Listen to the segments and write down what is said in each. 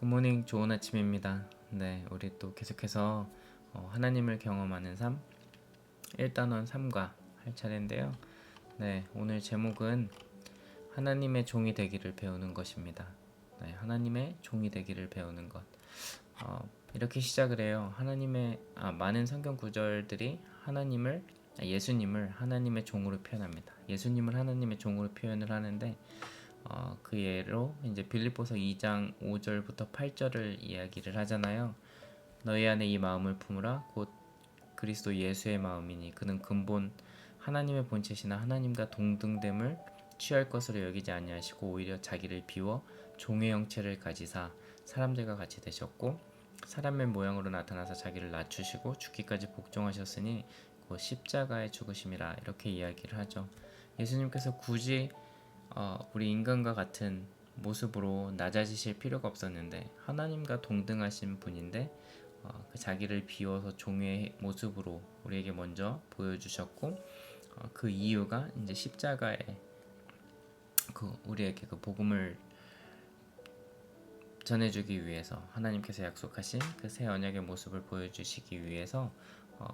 굿모닝, 좋은 아침입니다. 네, 우리 또 계속해서 하나님을 경험하는 삶 1단원 3과 할 차례인데요. 네, 오늘 제목은 하나님의 종이 되기를 배우는 것입니다. 네, 하나님의 종이 되기를 배우는 것. 이렇게 시작을 해요. 많은 성경 구절들이 예수님을 하나님의 종으로 표현합니다. 예수님을 하나님의 종으로 표현을 하는데 그 예로 이제 빌립보서 2장 5절부터 8절을 이야기를 하잖아요. 너희 안에 이 마음을 품으라 곧 그리스도 예수의 마음이니 그는 근본 하나님의 본체시나 하나님과 동등됨을 취할 것으로 여기지 아니하시고 오히려 자기를 비워 종의 형체를 가지사 사람들과 같이 되셨고 사람의 모양으로 나타나서 자기를 낮추시고 죽기까지 복종하셨으니 곧 십자가의 죽으심이라 이렇게 이야기를 하죠. 예수님께서 굳이 우리 인간과 같은 모습으로 낮아지실 필요가 없었는데 하나님과 동등하신 분인데 그 자기를 비워서 종의 모습으로 우리에게 먼저 보여주셨고 그 이유가 이제 십자가에 우리에게 그 복음을 전해주기 위해서 하나님께서 약속하신 그 새 언약의 모습을 보여주시기 위해서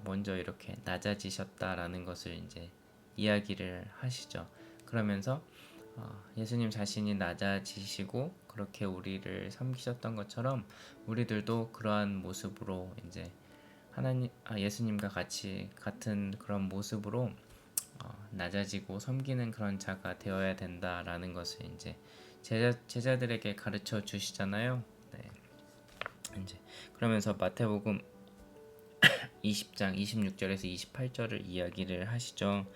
먼저 이렇게 낮아지셨다라는 것을 이제 이야기를 하시죠. 그러면서 예수님 자신이 낮아지시고 그렇게 우리를 섬기셨던 것처럼 우리들도 그러한 모습으로 이제 예수님과 같은 그런 모습으로 낮아지고 섬기는 그런 자가 되어야 된다라는 것을 이제 제자들에게 가르쳐 주시잖아요. 네. 이제 그러면서 마태복음 20장 26절에서 28절을 이야기를 하시죠.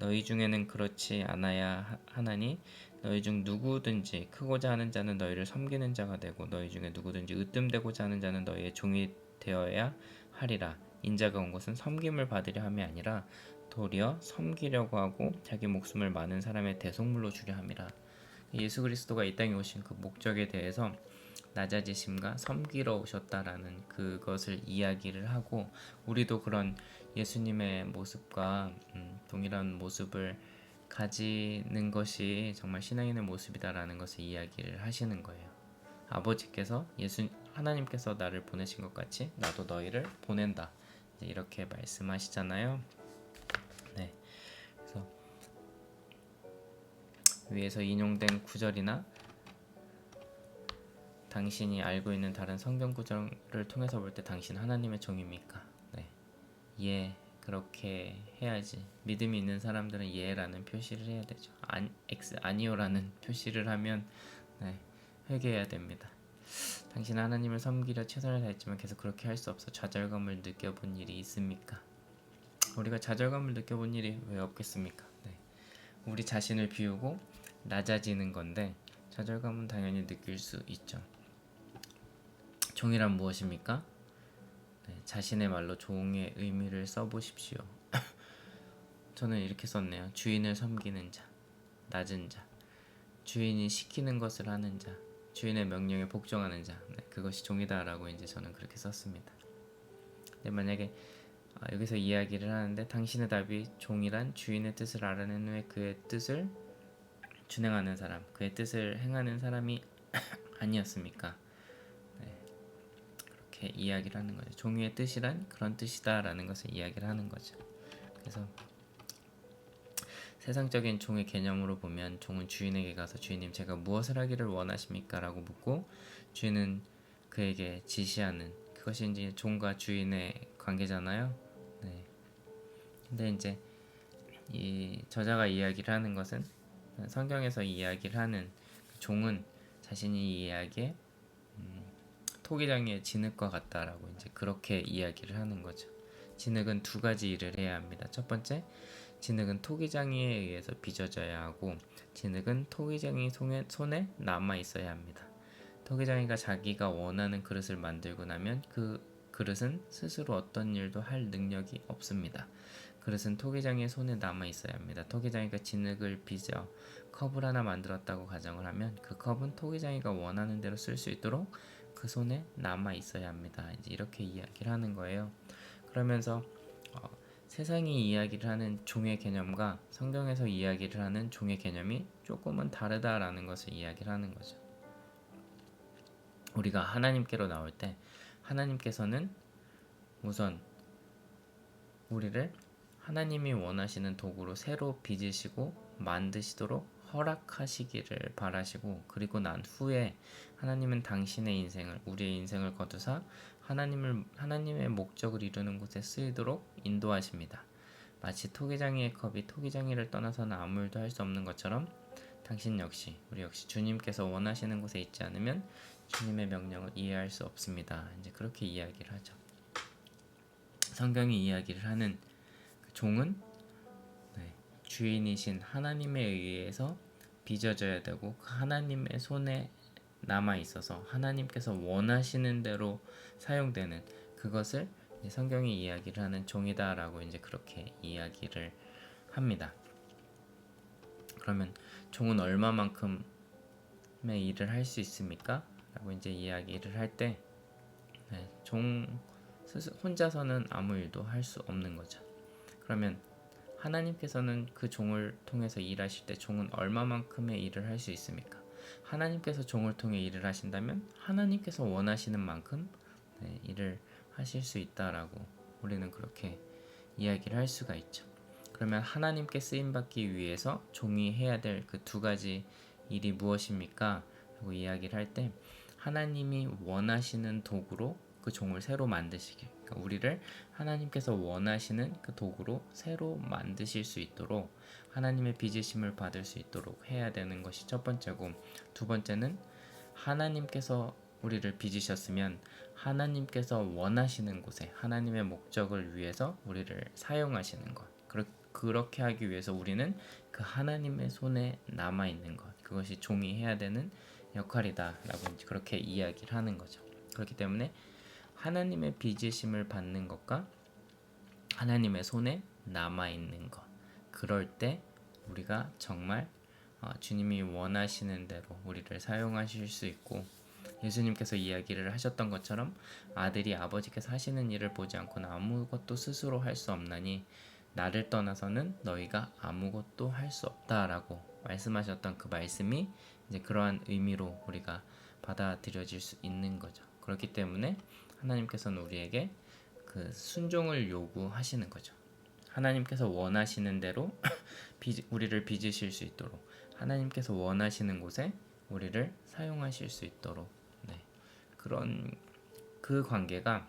너희 중에는 그렇지 않아야 하나니 너희 중 누구든지 크고자 하는 자는 너희를 섬기는 자가 되고 너희 중에 누구든지 으뜸되고자 하는 자는 너희의 종이 되어야 하리라. 인자가 온 것은 섬김을 받으려 함이 아니라 도리어 섬기려고 하고 자기 목숨을 많은 사람의 대속물로 주려 함이라. 예수 그리스도가 이 땅에 오신 그 목적에 대해서 낮아지심과 섬기러 오셨다라는 그것을 이야기를 하고 우리도 그런 예수님의 모습과 동일한 모습을 가지는 것이 정말 신앙인의 모습이다라는 것을 이야기를 하시는 거예요. 아버지께서 하나님께서 나를 보내신 것 같이 나도 너희를 보낸다. 이렇게 말씀하시잖아요. 네. 그래서 위에서 인용된 구절이나 당신이 알고 있는 다른 성경 구절을 통해서 볼 때 당신 하나님의 종입니까? 네. 예, 그렇게 해야지. 믿음이 있는 사람들은 예라는 표시를 해야 되죠. 아니요라는 표시를 하면 네, 회개해야 됩니다. 당신 하나님을 섬기려 최선을 다했지만 계속 그렇게 할 수 없어 좌절감을 느껴본 일이 있습니까? 우리가 좌절감을 느껴본 일이 왜 없겠습니까? 네. 우리 자신을 비우고 낮아지는 건데 좌절감은 당연히 느낄 수 있죠. 종이란 무엇입니까? 네, 자신의 말로 종의 의미를 써보십시오. 저는 이렇게 썼네요. 주인을 섬기는 자, 낮은 자, 주인이 시키는 것을 하는 자, 주인의 명령에 복종하는 자, 네, 그것이 종이다라고 이제 저는 그렇게 썼습니다. 근데 만약에 여기서 이야기를 하는데 당신의 답이 종이란 주인의 뜻을 알아낸 후에 그의 뜻을 준행하는 사람, 그의 뜻을 행하는 사람이 아니었습니까? 네, 그렇게 이야기를 하는 거죠. 종이의 뜻이란 그런 뜻이다라는 것을 이야기를 하는 거죠. 그래서 세상적인 종의 개념으로 보면 종은 주인에게 가서 주인님 제가 무엇을 하기를 원하십니까? 라고 묻고 주인은 그에게 지시하는 그것이 이제 종과 주인의 관계잖아요. 네. 근데 이제 이 저자가 이야기를 하는 것은 성경에서 이야기를 하는 그 종은 자신이 이 이야기에 토기장의 진흙과 같다라고 이제 그렇게 이야기를 하는 거죠. 진흙은 두 가지 일을 해야 합니다. 첫 번째, 진흙은 토기장이에 의해서 빚어져야 하고 진흙은 토기장이 손에 남아 있어야 합니다. 토기장이가 자기가 원하는 그릇을 만들고 나면 그 그릇은 스스로 어떤 일도 할 능력이 없습니다. 그릇은 토기장이의 손에 남아 있어야 합니다. 토기장이가 진흙을 빚어 컵을 하나 만들었다고 가정을 하면 그 컵은 토기장이가 원하는 대로 쓸 수 있도록 그 손에 남아 있어야 합니다. 이제 이렇게 이야기를 하는 거예요. 그러면서 세상이 이야기를 하는 종의 개념과 성경에서 이야기를 하는 종의 개념이 조금은 다르다라는 것을 이야기를 하는 거죠. 우리가 하나님께로 나올 때 하나님께서는 우선 우리를 하나님이 원하시는 도구로 새로 빚으시고 만드시도록 허락하시기를 바라시고, 그리고 난 후에 하나님은 당신의 인생을, 우리의 인생을 거두사 하나님의 목적을 이루는 곳에 쓰이도록 인도하십니다. 마치 토기장이의 컵이 토기장이를 떠나서는 아무 일도 할 수 없는 것처럼 당신 역시, 우리 역시 주님께서 원하시는 곳에 있지 않으면 주님의 명령을 이해할 수 없습니다. 이제 그렇게 이야기를 하죠. 성경이 이야기를 하는 그 종은 주인이신 하나님에 의해서 빚어져야 되고, 그 하나님의 손에 남아 있어서 하나님께서 원하시는 대로 사용되는 그것을 성경이 이야기를 하는 종이다라고 이제 그렇게 이야기를 합니다. 그러면 종은 얼마만큼의 일을 할 수 있습니까? 라고 이제 이야기를 할 때, 종 혼자서는 아무 일도 할 수 없는 거죠. 그러면 하나님께서는 그 종을 통해서 일하실 때 종은 얼마만큼의 일을 할 수 있습니까? 하나님께서 종을 통해 일을 하신다면 하나님께서 원하시는 만큼 일을 하실 수 있다라고 우리는 그렇게 이야기를 할 수가 있죠. 그러면 하나님께 쓰임받기 위해서 종이 해야 될 그 두 가지 일이 무엇입니까? 라고 이야기를 할 때, 하나님이 원하시는 도구로 그 종을 새로 만드시길, 그러니까 우리를 하나님께서 원하시는 그 도구로 새로 만드실 수 있도록, 하나님의 빚으심을 받을 수 있도록 해야 되는 것이 첫 번째고, 두 번째는 하나님께서 우리를 빚으셨으면 하나님께서 원하시는 곳에 하나님의 목적을 위해서 우리를 사용하시는 것, 그렇게 하기 위해서 우리는 그 하나님의 손에 남아있는 것, 그것이 종이 해야 되는 역할이다 라고 그렇게 이야기를 하는 거죠. 그렇기 때문에 하나님의 빚으심을 받는 것과 하나님의 손에 남아있는 것, 그럴 때 우리가 정말 주님이 원하시는 대로 우리를 사용하실 수 있고, 예수님께서 이야기를 하셨던 것처럼 아들이 아버지께서 하시는 일을 보지 않고는 아무것도 스스로 할 수 없나니 나를 떠나서는 너희가 아무것도 할 수 없다라고 말씀하셨던 그 말씀이 이제 그러한 의미로 우리가 받아들여질 수 있는 거죠. 그렇기 때문에 하나님께서는 우리에게 그 순종을 요구하시는 거죠. 하나님께서 원하시는 대로 우리를 빚으실 수 있도록, 하나님께서 원하시는 곳에 우리를 사용하실 수 있도록, 그런 그 관계가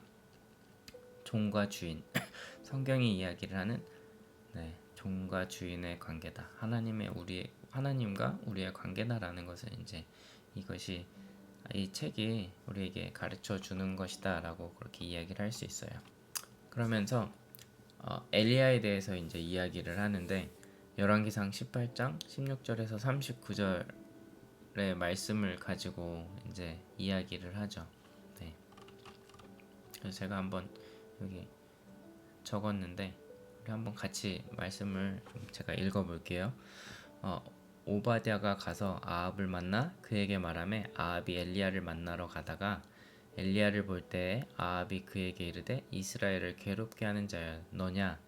종과 주인, 성경이 이야기를 하는 종과 주인의 관계다. 하나님과 우리의 관계다라는 것을 이제 이것이 이 책이 우리에게 가르쳐 주는 것이다라고 그렇게 이야기를 할 수 있어요. 그러면서 엘리야에 대해서 이제 이야기를 하는데, 열왕기상 18장 16절에서 39절의 말씀을 가지고 이제 이야기를 하죠. 그래서 제가 한번 여기 적었는데 우리 한번 같이 말씀을 제가 읽어볼게요. 오바댜가 가서 아합을 만나 그에게 말하매, 아합이 엘리야를 만나러 가다가 엘리야를 볼 때에 아합이 그에게 이르되 이스라엘을 괴롭게 하는 자여 너냐?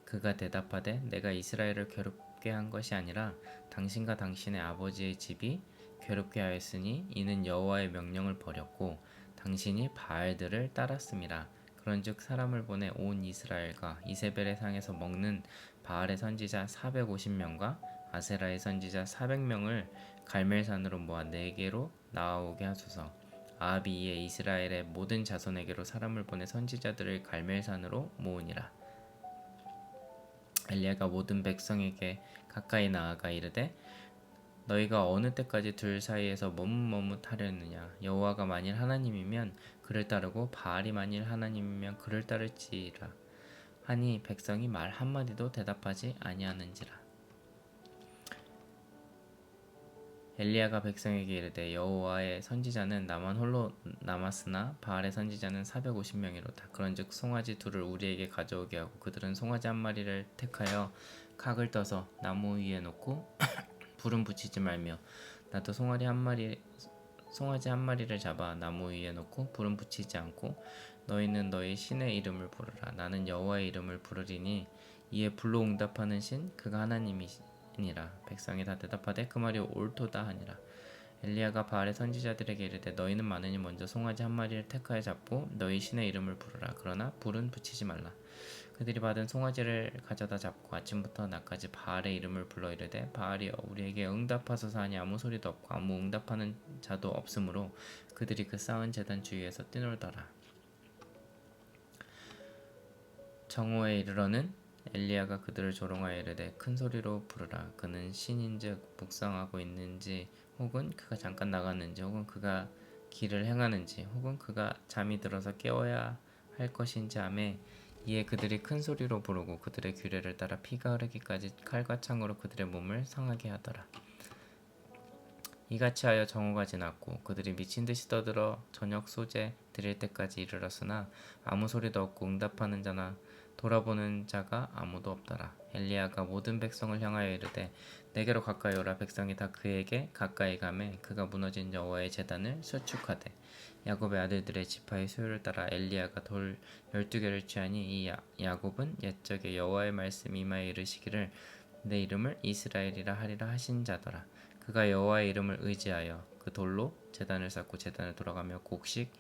그가 대답하되 내가 이스라엘을 괴롭게 한 것이 아니라 당신과 당신의 아버지의 집이 괴롭게 하였으니 이는 여호와의 명령을 버렸고 당신이 바알들을 따랐음이라. 그런즉 사람을 보내 온 이스라엘과 이세벨의 상에서 먹는 바알의 선지자 450명과 아세라의 선지자 400명을 갈멜산으로 모아 네게로 나아오게 하소서. 아합이 이에 이스라엘의 모든 자손에게로 사람을 보내 선지자들을 갈멜산으로 모으니라. 엘리야가 모든 백성에게 가까이 나아가 이르되 너희가 어느 때까지 둘 사이에서 머뭇머뭇하려느냐? 여호와가 만일 하나님이면 그를 따르고 바알이 만일 하나님이면 그를 따를지라 하니 백성이 말 한마디도 대답하지 아니하는지라. 엘리야가 백성에게 이르되 여호와의 선지자는 나만 홀로 남았으나 바알의 선지자는 450명이로다. 그런즉 송아지 둘을 우리에게 가져오게 하고 그들은 송아지 한 마리를 택하여 각을 떠서 나무 위에 놓고 불은 붙이지 말며 나도 송아지 한 마리를 잡아 나무 위에 놓고 불은 붙이지 않고 너희는 너희 신의 이름을 부르라. 나는 여호와의 이름을 부르리니 이에 불로 응답하는 신 그가 하나님이니라. 백성이 다 대답하되 그 말이 옳도다 하니라. 엘리야가 바알의 선지자들에게 이르되 너희는 많으니 먼저 송아지 한 마리를 택하여 잡고 너희 신의 이름을 부르라. 그러나 불은 붙이지 말라. 그들이 받은 송아지를 가져다 잡고 아침부터 낮까지 바알의 이름을 불러 이르되 바알이여 우리에게 응답하소서 하니 아무 소리도 없고 아무 응답하는 자도 없으므로 그들이 그 쌓은 제단 주위에서 뛰놀더라. 정오에 이르러는 엘리야가 그들을 조롱하여 이르되 큰 소리로 부르라. 그는 신인즉 묵상하고 있는지 혹은 그가 잠깐 나갔는지 혹은 그가 길을 행하는지 혹은 그가 잠이 들어서 깨워야 할 것인지 하매 이에 그들이 큰 소리로 부르고 그들의 규례를 따라 피가 흐르기까지 칼과 창으로 그들의 몸을 상하게 하더라. 이같이 하여 정오가 지났고 그들이 미친 듯이 떠들어 저녁 소재 드릴 때까지 이르렀으나 아무 소리도 없고 응답하는 자나 돌아보는 자가 아무도 없더라. 엘리야가 모든 백성을 향하여 이르되 내게로 가까이 오라. 백성이 다 그에게 가까이 가매 그가 무너진 여호와의 제단을 수축하되 야곱의 아들들의 지파의 소유를 따라 엘리야가 돌 12개를 취하니 이 야곱은 옛적에 여호와의 말씀이 임하여 이르시기를 내 이름을 이스라엘이라 하리라 하신 자더라. 그가 여호와의 이름을 의지하여 그 돌로 제단을 쌓고 제단을 돌아가며 곡식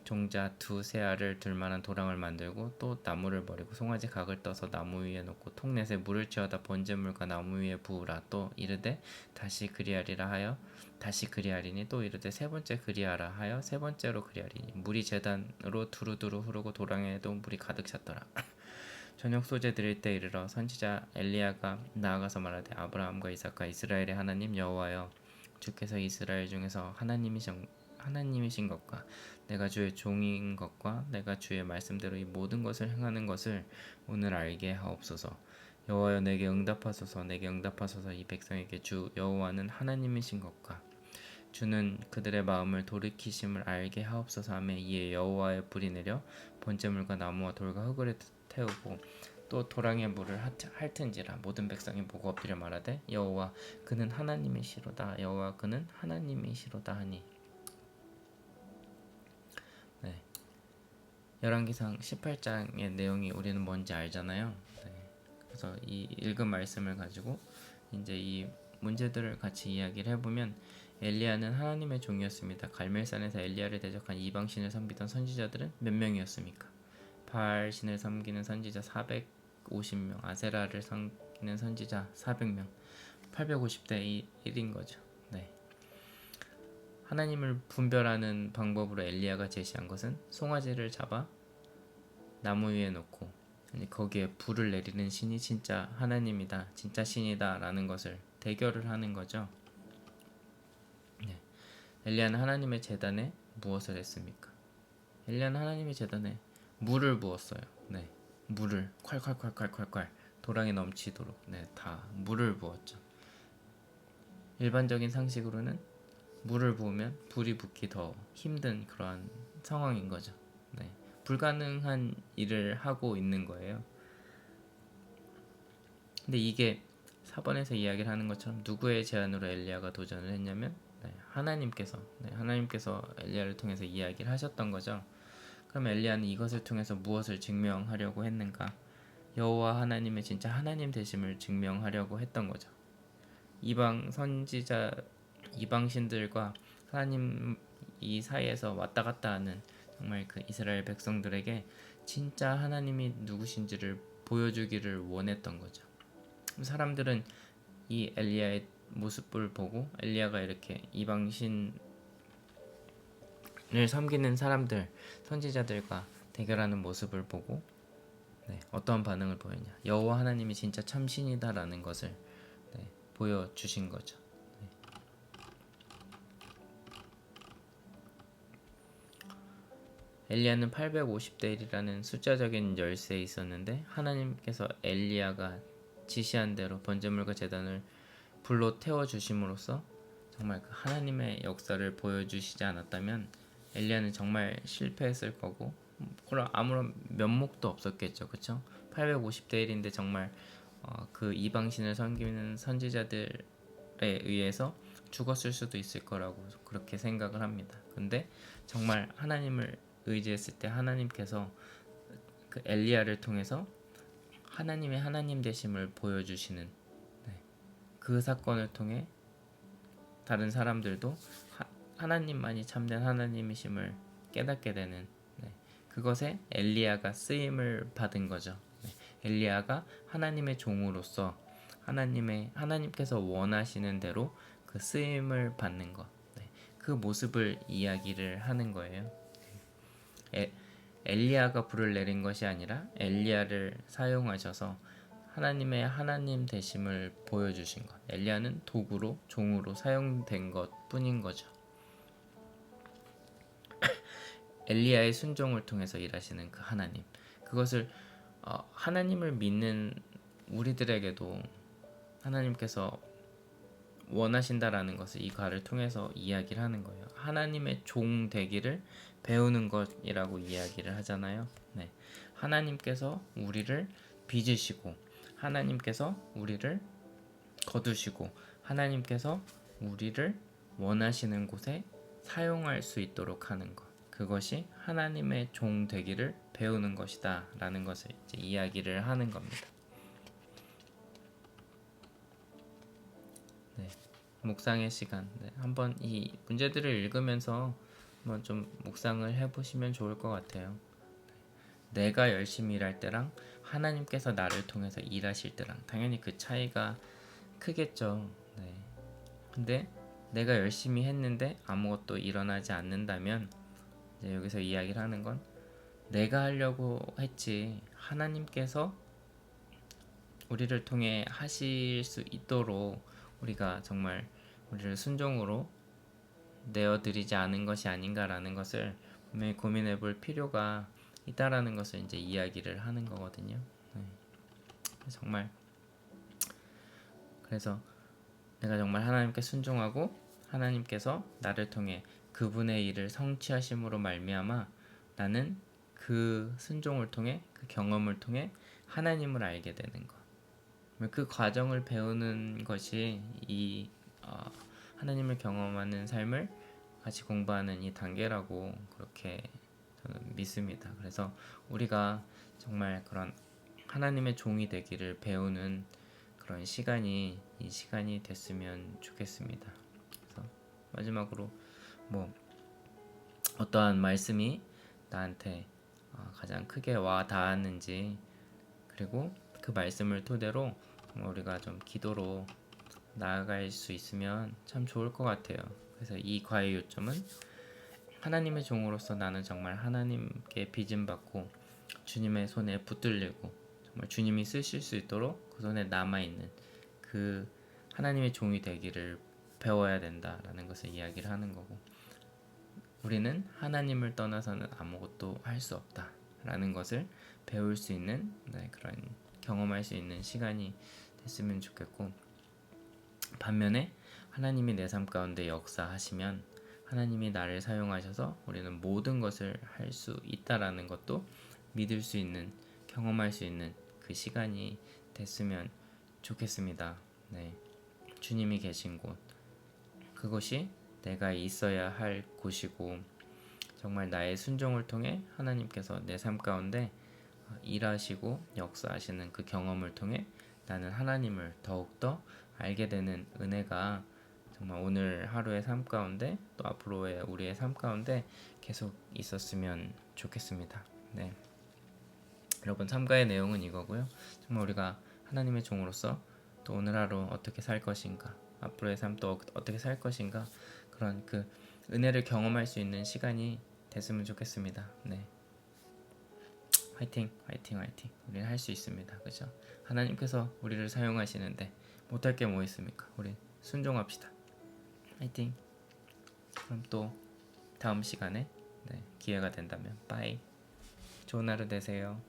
종자 두세 알을 둘 만한 도랑을 만들고 또 나무를 버리고 송아지 각을 떠서 나무 위에 놓고 통넷에 물을 채워다 번제물과 나무 위에 부으라. 또 이르되 다시 그리하리라 하여 다시 그리하리니 또 이르되 세 번째 그리하라 하여 세 번째로 그리하리니 물이 제단으로 두루두루 흐르고 도랑에도 물이 가득 찼더라. 저녁 소재 드릴 때 이르러 선지자 엘리야가 나아가서 말하되 아브라함과 이삭과 이스라엘의 하나님 여호와여 주께서 이스라엘 중에서 하나님이신 것과 내가 주의 종인 것과 내가 주의 말씀대로 이 모든 것을 행하는 것을 오늘 알게 하옵소서. 여호와여 내게 응답하소서. 내게 응답하소서. 이 백성에게 주 여호와는 하나님이신 것과 주는 그들의 마음을 돌이키심을 알게 하옵소서 하며 이에 여호와의 불이 내려 번제물과 나무와 돌과 흙을 태우고 또 도랑에 물을 핥은지라. 모든 백성이 보고 엎드려 말하되 여호와 그는 하나님이시로다. 여호와 그는 하나님이시로다 하니. 네. 열왕기상 18장의 내용이 우리는 뭔지 알잖아요. 네. 그래서 이 읽은 말씀을 가지고 이제 이 문제들을 같이 이야기를 해보면 엘리야는 하나님의 종이었습니다. 갈멜산에서 엘리야를 대적한 이방신을 섬기던 선지자들은 몇 명이었습니까? 바알신을 섬기는 선지자 450명, 아세라를 섬기는 선지자 400명, 850대 1인 거죠. 네. 하나님을 분별하는 방법으로 엘리야가 제시한 것은 송아지를 잡아 나무 위에 놓고 거기에 불을 내리는 신이 진짜 하나님이다, 진짜 신이다 라는 것을 대결을 하는 거죠. 네. 엘리야는 하나님의 제단에 무엇을 했습니까? 엘리야는 하나님의 제단에 물을 부었어요. 네. 물을 콸콸콸콸콸콸 도랑에 넘치도록 다 물을 부었죠. 일반적인 상식으로는 물을 부으면 불이 붙기 더 힘든 그러한 상황인 거죠. 네. 불가능한 일을 하고 있는 거예요. 근데 이게 4번에서 이야기를 하는 것처럼 누구의 제안으로 엘리야가 도전을 했냐면 하나님께서 엘리야를 통해서 이야기를 하셨던 거죠. 그럼 엘리야는 이것을 통해서 무엇을 증명하려고 했는가? 여호와 하나님의 진짜 하나님 되심을 증명하려고 했던 거죠. 이방신들과 하나님 이 사이에서 왔다 갔다 하는 정말 그 이스라엘 백성들에게 진짜 하나님이 누구신지를 보여주기를 원했던 거죠. 사람들은 이 엘리야의 모습을 보고 엘리야가 이렇게 이방신을 섬기는 사람들, 선지자들과 대결하는 모습을 보고 어떠한 반응을 보였냐? 여호와 하나님이 진짜 참신이다라는 것을 보여주신 거죠. 엘리야는 850대 1이라는 숫자적인 열세에 있었는데 하나님께서 엘리야가 지시한 대로 번제물과 제단을 불로 태워주심으로써 정말 그 하나님의 역사를 보여주시지 않았다면 엘리야는 정말 실패했을 거고 그럼 아무런 면목도 없었겠죠. 그쵸? 850대 1인데 정말 그 이방신을 섬기는 선지자들에 의해서 죽었을 수도 있을 거라고 그렇게 생각을 합니다. 근데 정말 하나님을 의지했을 때 하나님께서 그 엘리야를 통해서 하나님의 하나님 되심을 보여주시는 그 사건을 통해 다른 사람들도 하나님만이 참된 하나님이심을 깨닫게 되는, 네, 그것에 엘리야가 쓰임을 받은 거죠. 네, 엘리야가 하나님의 종으로서 하나님께서 원하시는 대로 그 쓰임을 받는 것, 네, 그 모습을 이야기를 하는 거예요. 엘리야가 불을 내린 것이 아니라 엘리야를 사용하셔서 하나님의 하나님 되심을 보여주신 것. 엘리야는 도구로, 종으로 사용된 것 뿐인 거죠. 엘리야의 순종을 통해서 일하시는 그 하나님, 그것을 하나님을 믿는 우리들에게도 하나님께서 원하신다라는 것을 이 글을 통해서 이야기를 하는 거예요. 하나님의 종 되기를 배우는 것이라고 이야기를 하잖아요. 네, 하나님께서 우리를 빚으시고, 하나님께서 우리를 거두시고, 하나님께서 우리를 원하시는 곳에 사용할 수 있도록 하는 것, 그것이 하나님의 종 되기를 배우는 것이다 라는 것을 이제 이야기를 하는 겁니다. 네, 묵상의 시간. 네, 한번 이 문제들을 읽으면서 한번 좀 묵상을 해보시면 좋을 것 같아요. 내가 열심히 일할 때랑 하나님께서 나를 통해서 일하실 때랑 당연히 그 차이가 크겠죠. 네. 근데 내가 열심히 했는데 아무것도 일어나지 않는다면, 이제 여기서 이야기를 하는 건 내가 하려고 했지 하나님께서 우리를 통해 하실 수 있도록 우리가 정말 우리를 순종으로 내어드리지 않은 것이 아닌가라는 것을 분명히 고민해 볼 필요가 있다라는 것을 이제 이야기를 하는 거거든요. 네. 정말 그래서 내가 정말 하나님께 순종하고 하나님께서 나를 통해 그분의 일을 성취하심으로 말미암아 나는 그 순종을 통해, 그 경험을 통해 하나님을 알게 되는 것. 그 과정을 배우는 것이 이 하나님을 경험하는 삶을 같이 공부하는 이 단계라고 그렇게 저는 믿습니다. 그래서 우리가 정말 그런 하나님의 종이 되기를 배우는 그런 시간이 이 시간이 됐으면 좋겠습니다. 그래서 마지막으로 뭐 어떠한 말씀이 나한테 가장 크게 와 닿았는지, 그리고 그 말씀을 토대로 우리가 좀 기도로 나아갈 수 있으면 참 좋을 것 같아요. 그래서 이 과의 요점은 하나님의 종으로서 나는 정말 하나님께 빚음받고 주님의 손에 붙들리고 정말 주님이 쓰실 수 있도록 그 손에 남아있는 그 하나님의 종이 되기를 배워야 된다라는 것을 이야기를 하는 거고, 우리는 하나님을 떠나서는 아무것도 할 수 없다라는 것을 배울 수 있는, 네, 그런 경험할 수 있는 시간이 됐으면 좋겠고, 반면에 하나님이 내 삶 가운데 역사하시면 하나님이 나를 사용하셔서 우리는 모든 것을 할 수 있다라는 것도 믿을 수 있는, 경험할 수 있는 그 시간이 됐으면 좋겠습니다. 네, 주님이 계신 곳, 그것이 내가 있어야 할 곳이고, 정말 나의 순종을 통해 하나님께서 내 삶 가운데 일하시고 역사하시는 그 경험을 통해 나는 하나님을 더욱더 알게 되는 은혜가 정말 오늘 하루의 삶 가운데 또 앞으로의 우리의 삶 가운데 계속 있었으면 좋겠습니다. 네, 여러분, 삼가의 내용은 이거고요. 정말 우리가 하나님의 종으로서 또 오늘 하루 어떻게 살 것인가, 앞으로의 삶 또 어떻게 살 것인가, 그런 그 은혜를 경험할 수 있는 시간이 됐으면 좋겠습니다. 네, 화이팅, 화이팅, 화이팅. 우리는 할 수 있습니다. 그죠? 하나님께서 우리를 사용하시는데 못할 게 뭐 있습니까? 우리 순종합시다. 화이팅. 그럼 또 다음 시간에, 네, 기회가 된다면 빠이. 좋은 하루 되세요.